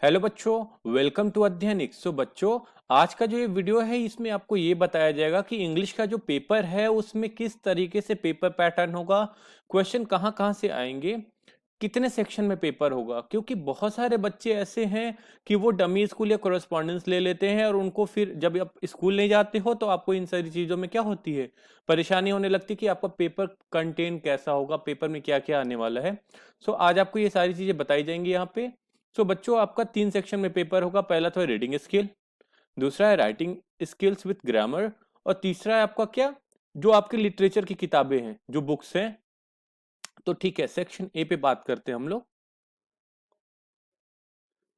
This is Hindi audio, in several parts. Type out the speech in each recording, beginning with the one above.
हेलो बच्चों, वेलकम टू अध्ययनिक। बच्चों, आज का जो ये वीडियो है इसमें आपको ये बताया जाएगा कि इंग्लिश का जो पेपर है उसमें किस तरीके से पेपर पैटर्न होगा, क्वेश्चन कहाँ कहाँ से आएंगे, कितने सेक्शन में पेपर होगा। क्योंकि बहुत सारे बच्चे ऐसे हैं कि वो डमी स्कूल या कोरेस्पॉन्डेंस ले लेते हैं और उनको फिर जब आप स्कूल नहीं जाते हो तो आपको इन सारी चीज़ों में क्या होती है, परेशानी होने लगती है कि आपका पेपर कंटेंट कैसा होगा, पेपर में क्या क्या आने वाला है। आज आपको ये सारी चीज़ें बताई जाएंगी यहाँ पे। बच्चों, आपका 3 सेक्शन में पेपर होगा। पहला तो है रीडिंग स्किल, दूसरा है राइटिंग स्किल्स विद ग्रामर, और तीसरा है आपका क्या, जो आपके लिटरेचर की किताबें हैं, जो बुक्स हैं। तो ठीक है, सेक्शन ए पे बात करते हैं हम लोग।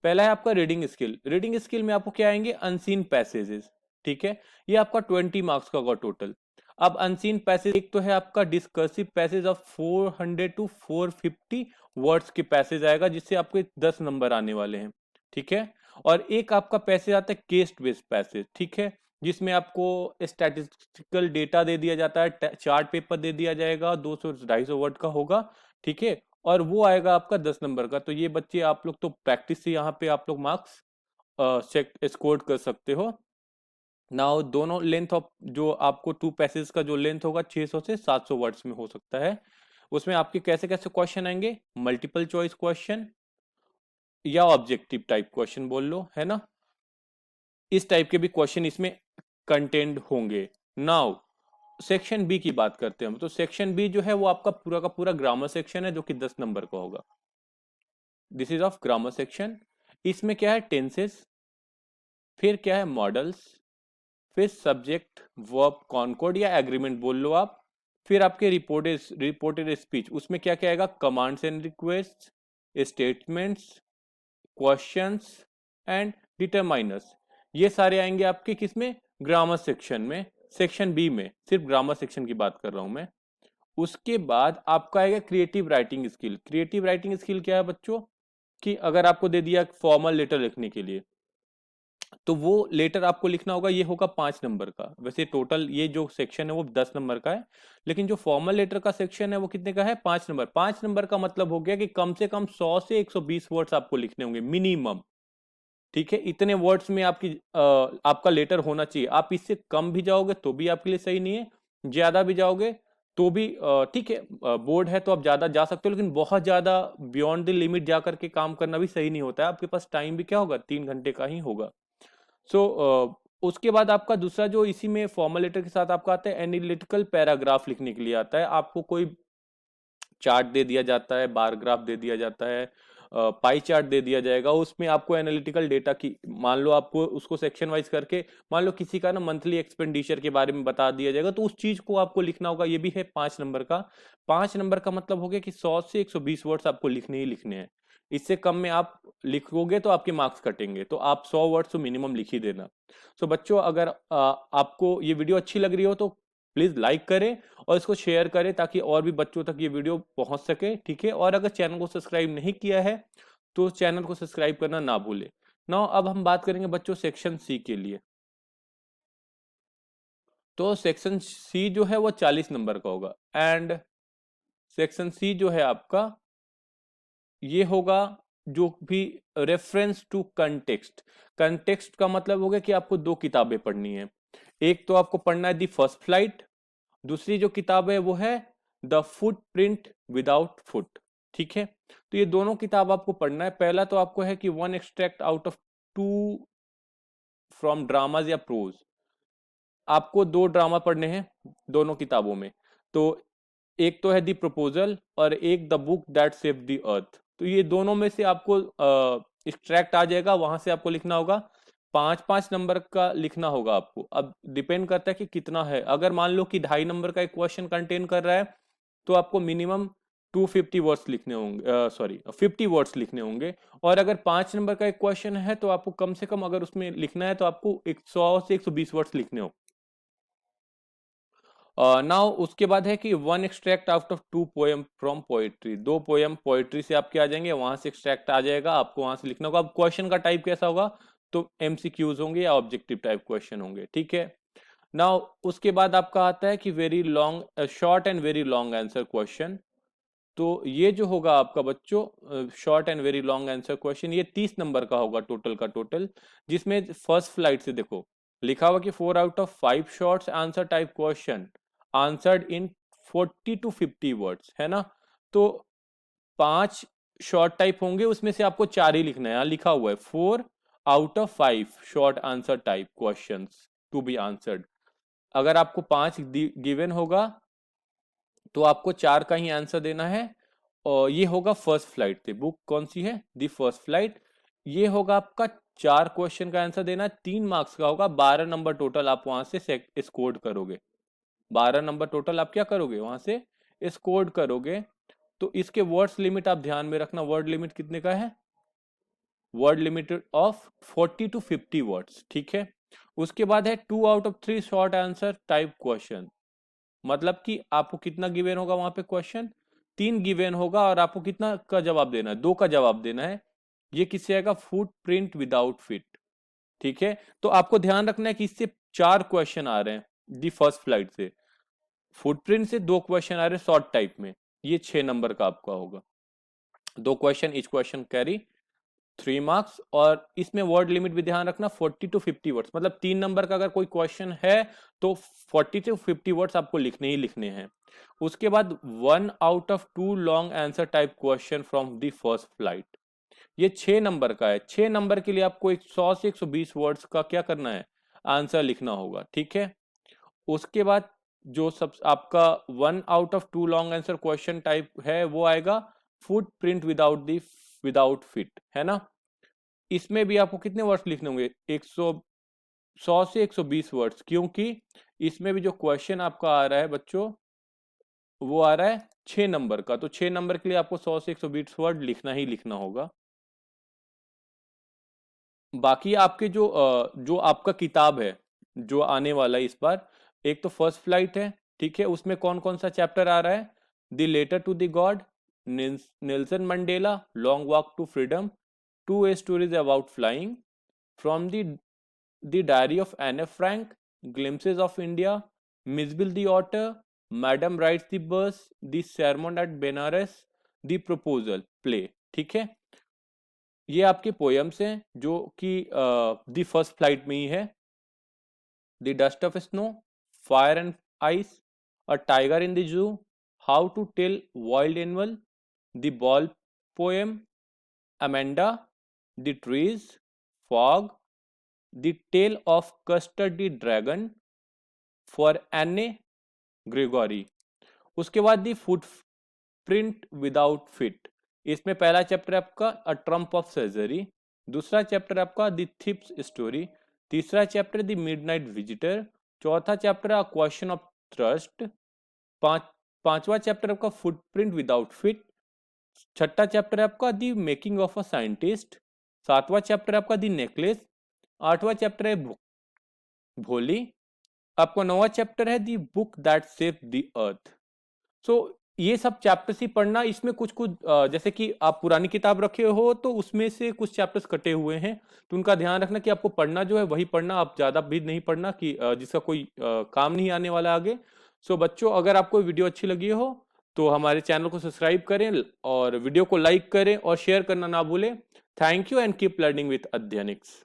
पहला है आपका रीडिंग स्किल। रीडिंग स्किल में आपको क्या आएंगे, अनसीन पैसेजेस। ठीक है, ये आपका 20 मार्क्स का होगा टोटल। अब अनसीन पैसेज एक तो है आपका discursive passage of 400 to 450 words के पैसेज आएगा, जिससे आपके 10 नंबर आने वाले हैं। ठीक है, और एक आपका पैसेज आता है केस बेस्ड पैसेज। ठीक है, जिसमें आपको स्टैटिस्टिकल डेटा दे दिया जाता है, चार्ट पेपर दे दिया जाएगा, 200-250 वर्ड का होगा। ठीक है, और वो आएगा आपका 10 नंबर का। तो ये बच्चे आप लोग तो प्रैक्टिस से यहाँ पे आप लोग मार्क्स चेक स्कोर कर सकते हो। नाउ दोनों लेंथ ऑफ जो आपको टू पैसेज का जो लेंथ होगा 600 से 700 वर्ड्स में हो सकता है। उसमें आपके कैसे कैसे क्वेश्चन आएंगे, मल्टीपल चॉइस क्वेश्चन या ऑब्जेक्टिव टाइप क्वेश्चन बोल लो, है ना। इस टाइप के भी क्वेश्चन इसमें कंटेंट होंगे। नाउ सेक्शन बी की बात करते हैं हम। तो सेक्शन बी जो है वो आपका पूरा का पूरा ग्रामर सेक्शन है, जो कि 10 नंबर का होगा। This is of grammar section. इसमें क्या है, टेंसेस, फिर क्या है मॉडल्स, फिर सब्जेक्ट वर्ब कॉनकॉर्ड या एग्रीमेंट बोल लो आप, फिर आपके रिपोर्टेड स्पीच। उसमें क्या क्या आएगा, commands and request, statements, questions and determiners. ये सारे आएंगे आपके किसमें, ग्रामर सेक्शन में। सेक्शन बी में सिर्फ ग्रामर सेक्शन की बात कर रहा हूं मैं। उसके बाद आपका आएगा creative writing skill. Creative writing skill क्या है बच्चों, कि अगर आपको दे दिया फॉर्मल लेटर लिखने के लिए, तो वो लेटर आपको लिखना होगा, ये होगा 5 नंबर का। वैसे टोटल ये जो सेक्शन है वो 10 नंबर का है, लेकिन जो फॉर्मल लेटर का सेक्शन है वो कितने का है, 5 नंबर। 5 नंबर का मतलब हो गया कि कम से कम 100 से 120 वर्ड्स आपको लिखने होंगे मिनिमम। ठीक है, इतने वर्ड्स में आपका लेटर होना चाहिए। आप इससे कम भी जाओगे तो भी आपके लिए सही नहीं है, ज्यादा भी जाओगे तो भी ठीक है। बोर्ड है तो आप ज्यादा जा सकते हो, लेकिन बहुत ज्यादा बियॉन्ड द लिमिट जा करके काम करना भी सही नहीं होता है। आपके पास टाइम भी क्या होगा, 3 घंटे का ही होगा। उसके बाद आपका दूसरा जो इसी में फॉर्मल लेटर के साथ आपका आता है, एनालिटिकल पैराग्राफ लिखने के लिए आता है। आपको कोई चार्ट दे दिया जाता है, बार ग्राफ दे दिया जाता है, पाई चार्ट दे दिया जाएगा। उसमें आपको एनालिटिकल डेटा की, मान लो आपको उसको सेक्शन वाइज करके, मान लो किसी का ना मंथली एक्सपेंडिचर के बारे में बता दिया जाएगा, तो उस चीज को आपको लिखना होगा। ये भी है 5 नंबर का। 5 नंबर का मतलब हो गया कि 100 से 120 वर्ड्स आपको लिखने ही लिखने हैं। इससे कम में आप लिखोगे तो आपके मार्क्स कटेंगे। तो आप 100 वर्ड्स तो मिनिमम लिख ही देना। बच्चों, अगर आपको ये वीडियो अच्छी लग रही हो तो प्लीज लाइक करें और इसको शेयर करें, ताकि और भी बच्चों तक ये वीडियो पहुंच सके। ठीक है, और अगर चैनल को सब्सक्राइब नहीं किया है तो चैनल को सब्सक्राइब करना ना भूले। नाउ अब हम बात करेंगे बच्चों सेक्शन सी के लिए। तो सेक्शन सी जो है वो 40 नंबर का होगा। एंड सेक्शन सी जो है आपका, ये होगा जो भी रेफरेंस टू कंटेक्स्ट। कंटेक्स्ट का मतलब हो गया कि आपको 2 किताबें पढ़नी है। एक तो आपको पढ़ना है दी फर्स्ट फ्लाइट, दूसरी जो किताब है वो है the foot print without foot. ठीक है, तो ये दोनों किताब आपको पढ़ना है। पहला तो आपको है कि one extract out of two from dramas या प्रोज। आपको 2 ड्रामा पढ़ने हैं दोनों किताबों में। तो एक तो है दी प्रपोजल और एक the book that save the अर्थ। तो ये दोनों में से आपको एक्सट्रैक्ट आ जाएगा, वहां से आपको लिखना होगा। 5-5 नंबर का लिखना होगा आपको। अब डिपेंड करता है कि कितना है। अगर मान लो कि 2.5 नंबर का एक क्वेश्चन कंटेन कर रहा है, तो आपको मिनिमम 250 वर्ड्स लिखने होंगे, सॉरी 50 वर्ड्स लिखने होंगे। और अगर 5 नंबर का एक क्वेश्चन है तो आपको कम से कम, अगर उसमें लिखना है तो आपको 100 से 120 वर्ड्स लिखने होंगे। नाउ उसके बाद है कि one extract out of 2 poem from poetry. 2 poem poetry से आपके आ जाएंगे, वहां से एक्सट्रैक्ट आ जाएगा, आपको वहां से लिखना होगा। अब क्वेश्चन का टाइप कैसा होगा, तो एमसीक्यूज होंगे या ऑब्जेक्टिव टाइप क्वेश्चन होंगे। ठीक है, नाउ उसके बाद आपका आता है कि very long, short and very long answer question. तो ये जो होगा आपका बच्चों short and very long answer question, ये 30 नंबर का होगा टोटल का टोटल, जिसमें फर्स्ट फ्लाइट से देखो लिखा हुआ कि 4 out of 5 shorts answer type question answered in 40 to 50 words, है ना। तो 5 शॉर्ट टाइप होंगे, उसमें से आपको 4 ही लिखना है। यहाँ लिखा हुआ है 4 out of 5 short answer type question to be answered. अगर आपको 5 गिवन होगा तो आपको 4 का ही आंसर देना है। और ये होगा फर्स्ट फ्लाइट से, बुक कौन सी है, दी फर्स्ट फ्लाइट। ये होगा आपका 4 क्वेश्चन का आंसर देना, 3 मार्क्स का होगा, 12 नंबर टोटल आप वहां से स्कोर करोगे। 12 नंबर टोटल आप क्या करोगे वहां से स्कोर करोगे। तो इसके वर्ड्स लिमिट आप ध्यान में रखना, वर्ड लिमिट कितने का है, word limit of 40 to 50 words, ठीक है। उसके बाद है 2 out of 3 short answer type question, मतलब कि आपको कितना गिवन होगा वहां पे क्वेश्चन, 3 गिवन होगा और आपको कितना का जवाब देना है, 2 का जवाब देना है। ये किससे आएगा, फुट प्रिंट विदाउट फिट, ठीक है। तो आपको ध्यान रखना है कि इससे 4 क्वेश्चन आ रहे हैं दी फर्स्ट फ्लाइट से, फुटप्रिंट से 2 क्वेश्चन आ रहे हैं शॉर्ट टाइप में, ये 6 नंबर का आपका होगा। 2 question, each question carry 3 marks. और इसमें वर्ड लिमिट भी ध्यान रखना 40 to 50 वर्ड्स, मतलब 3 नंबर का अगर कोई क्वेश्चन है तो 40 to 50 वर्ड्स आपको लिखने ही लिखने हैं। उसके बाद 1 out of 2 long answer type question from the first flight, ये 6 नंबर का है। 6 नंबर के लिए आपको 100 से 120 वर्ड्स का क्या करना है, आंसर लिखना होगा, ठीक है। उसके बाद जो सब आपका 1 out of 2 long answer question type है वो आएगा फुट प्रिंट विदाउट फिट, है ना। इसमें भी आपको कितने वर्ड्स लिखने होंगे, 100 से 120 वर्ड्स, क्योंकि इसमें भी जो क्वेश्चन आपका आ रहा है बच्चों वो आ रहा है 6 नंबर का, तो 6 नंबर के लिए आपको 100 से 120 वर्ड लिखना ही लिखना होगा। बाकी आपके जो आपका किताब है जो आने वाला है इस बार, एक तो फर्स्ट फ्लाइट है, ठीक है। उसमें कौन कौन सा चैप्टर आ रहा है, the letter to the god, Nelson Mandela, long walk to freedom, 2 stories about flying, from the diary of Anne F Frank, glimpses of India, Mijbil the otter, madam rides the bus, the sermon at Benares, the proposal play, ठीक है। ये आपके पोयम्स हैं जो कि द फर्स्ट फ्लाइट में ही है। The dust of snow, fire and ice, a tiger in the zoo, how to tell wild animal, the ball poem, Amanda, the trees, fog, the tale of custard the dragon, for Anne Gregory. उसके बाद the footprint without feet, इसमें पहला चैप्टर आपका अ ट्रम्प ऑफ सर्जरी, दूसरा चैप्टर आपका द थिप्स स्टोरी, तीसरा चैप्टर द मिडनाइट विजिटर, चौथा chapter a question of trust, पांचवा चैप्टर आपका फुटप्रिंट विदाउट फिट, छठा चैप्टर आपका the making of a scientist, सातवां चैप्टर आपका द नेकलेस, आठवां चैप्टर है भोली, आपका नौवां चैप्टर है the book that save the earth. So ये सब चैप्टर्स ही पढ़ना, इसमें कुछ कुछ जैसे कि आप पुरानी किताब रखे हो तो उसमें से कुछ चैप्टर्स कटे हुए हैं, तो उनका ध्यान रखना कि आपको पढ़ना जो है वही पढ़ना, आप ज्यादा भी नहीं पढ़ना कि जिसका कोई काम नहीं आने वाला आगे। सो बच्चों, अगर आपको वीडियो अच्छी लगी हो तो हमारे चैनल को सब्सक्राइब करें और वीडियो को लाइक करें और शेयर करना ना भूलें। Thank you and keep learning with अध्ययनिक्स।